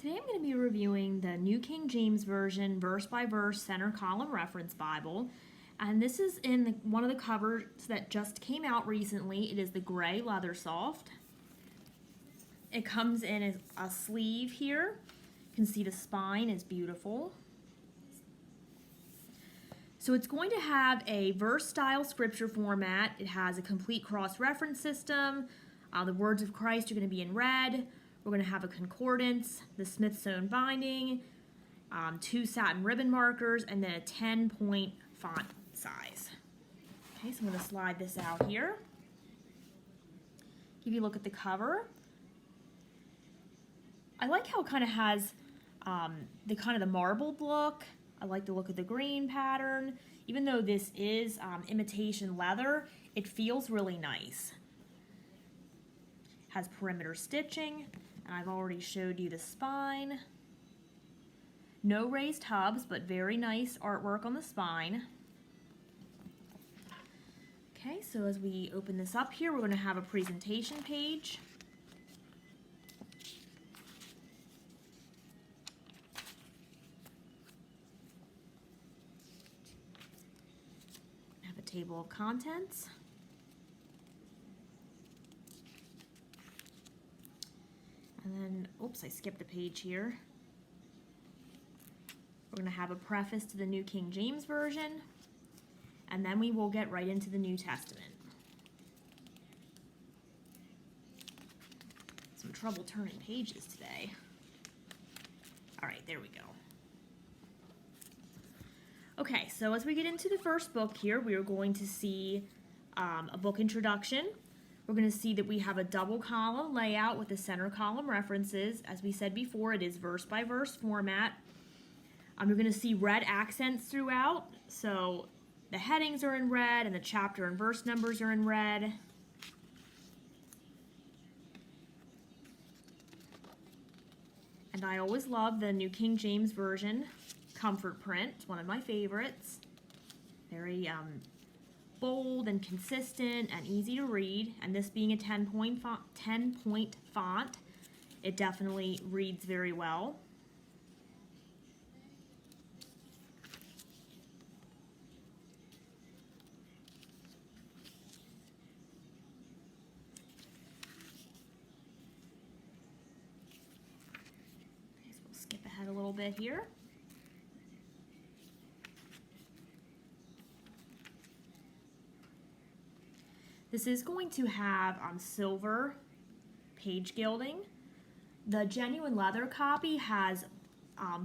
Today I'm going to be reviewing the New King James Version verse by verse center column reference Bible, and this is in one of the covers that just came out recently. It is the gray leather soft. It comes in a sleeve here. You can see the spine is beautiful. So it's going to have a verse style scripture format. It has a complete cross-reference system. The words of Christ are going to be in red. We're going to have a concordance, the Smithsonian binding, 2 satin ribbon markers, and then a 10-point font size. Okay, so I'm going to slide this out here. Give you a look at the cover. I like how it kind of has the marbled look. I like the look of the green pattern. Even though this is imitation leather, it feels really nice. Has perimeter stitching, and I've already showed you the spine. No raised hubs, but very nice artwork on the spine. Okay, so as we open this up here, we're going to have a presentation page. Have a table of contents. And then, oops, I skipped a page here. We're going to have a preface to the New King James Version, and then we will get right into the New Testament. Some trouble turning pages today. All right, there we go. Okay, so as we get into the first book here, we are going to see a book introduction. We're going to see that we have a double column layout with the center column references. As we said before, it is verse by verse format. You're going to see red accents throughout. So the headings are in red and the chapter and verse numbers are in red. And I always love the New King James Version comfort print. It's one of my favorites. Very bold and consistent and easy to read, and this being a 10-point font, it definitely reads very well. Okay, so we'll skip ahead a little bit here. This is going to have silver page gilding. The genuine leather copy has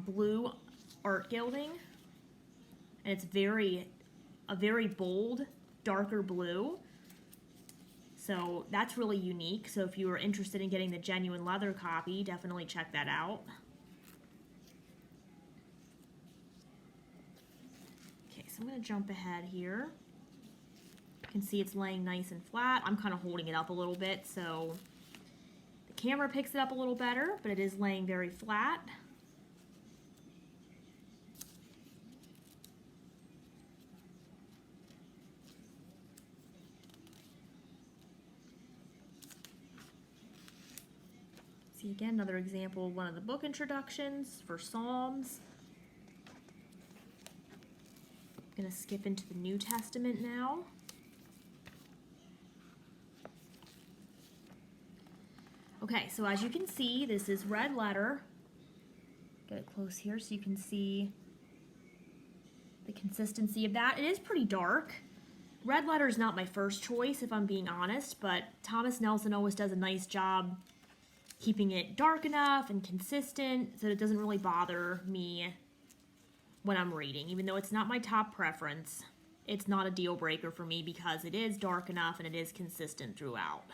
blue art gilding, and it's a very bold, darker blue. So that's really unique. So if you are interested in getting the genuine leather copy, definitely check that out. Okay, so I'm going to jump ahead here. You can see it's laying nice and flat. I'm kind of holding it up a little bit so the camera picks it up a little better, but it is laying very flat. See again, another example of one of the book introductions for Psalms. I'm going to skip into the New Testament now. Okay, so as you can see, this is red letter. Get it close here so you can see the consistency of that. It is pretty dark. Red letter is not my first choice, if I'm being honest, but Thomas Nelson always does a nice job keeping it dark enough and consistent so that it doesn't really bother me when I'm reading. Even though it's not my top preference, it's not a deal breaker for me because it is dark enough and it is consistent throughout.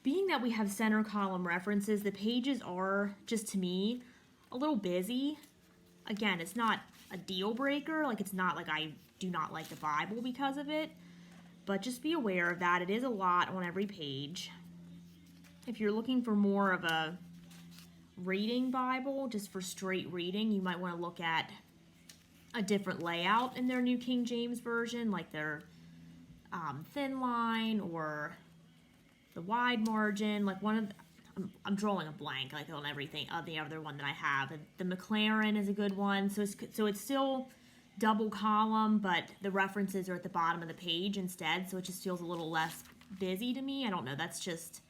Being that we have center column references, the pages are, just to me, a little busy. Again, it's not a deal breaker, like it's not like I do not like the Bible because of it, but just be aware of that. It is a lot on every page. If you're looking for more of a reading Bible, just for straight reading, you might want to look at a different layout in their New King James Version, like their thin line or the wide margin. Like I'm drawing a blank like on everything the other one that I have. The McLaren is a good one. So it's still double column, but the references are at the bottom of the page instead, so it just feels a little less busy to me. I don't know, that's just,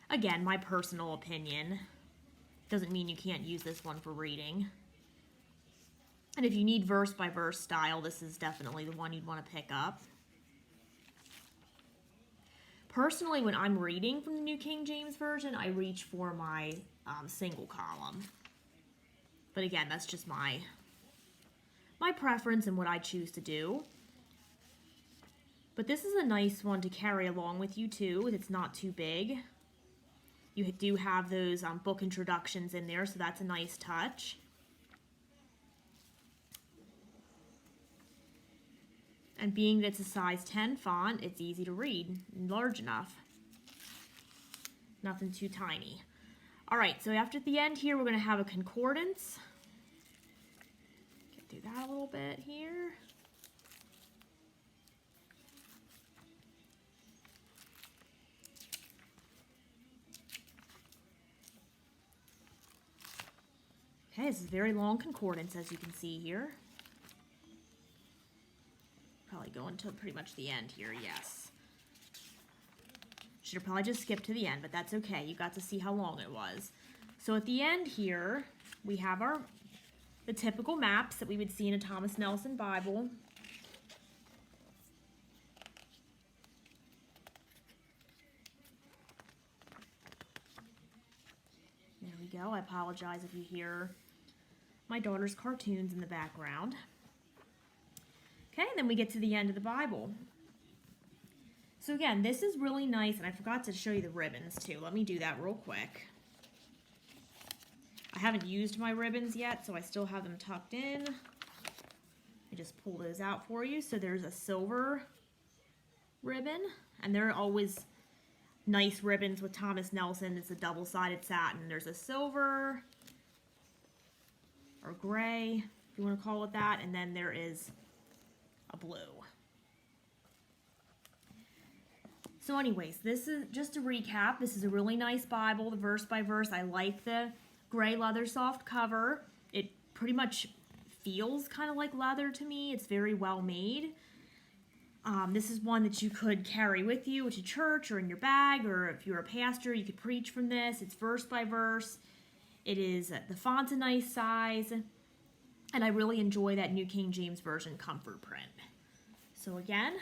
again, my personal opinion. Doesn't mean you can't use this one for reading. And if you need verse by verse style, this is definitely the one you'd want to pick up. Personally, when I'm reading from the New King James Version, I reach for my single column. But again, that's just my preference and what I choose to do. But this is a nice one to carry along with you too. It's not too big. You do have those book introductions in there, so that's a nice touch. And being that it's a size 10 font, it's easy to read, large enough. Nothing too tiny. All right, so after the end here, we're going to have a concordance. Get through that a little bit here. Okay, this is a very long concordance, as you can see here. Probably go until pretty much the end here, yes. Should have probably just skipped to the end, but that's okay. You got to see how long it was. So at the end here, we have the typical maps that we would see in a Thomas Nelson Bible. There we go. I apologize if you hear my daughter's cartoons in the background. Okay, and then we get to the end of the Bible. So again, this is really nice, and I forgot to show you the ribbons too. Let me do that real quick. I haven't used my ribbons yet, so I still have them tucked in. I just pull those out for you. So there's a silver ribbon, and they're always nice ribbons with Thomas Nelson. It's a double-sided satin. There's a silver or gray, if you want to call it that, and then there is a blue. So anyways, this is just to recap. This is a really nice Bible, the verse by verse. I like the gray leather soft cover. It pretty much feels kind of like leather to me. It's very well made. This is one that you could carry with you to church or in your bag, or if you're a pastor, you could preach from this. It's verse by verse. It is, the font's a nice size, and I really enjoy that New King James Version comfort print. So again,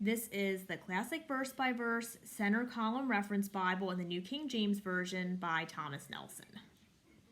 this is the Classic Verse by Verse Center Column Reference Bible in the New King James Version by Thomas Nelson.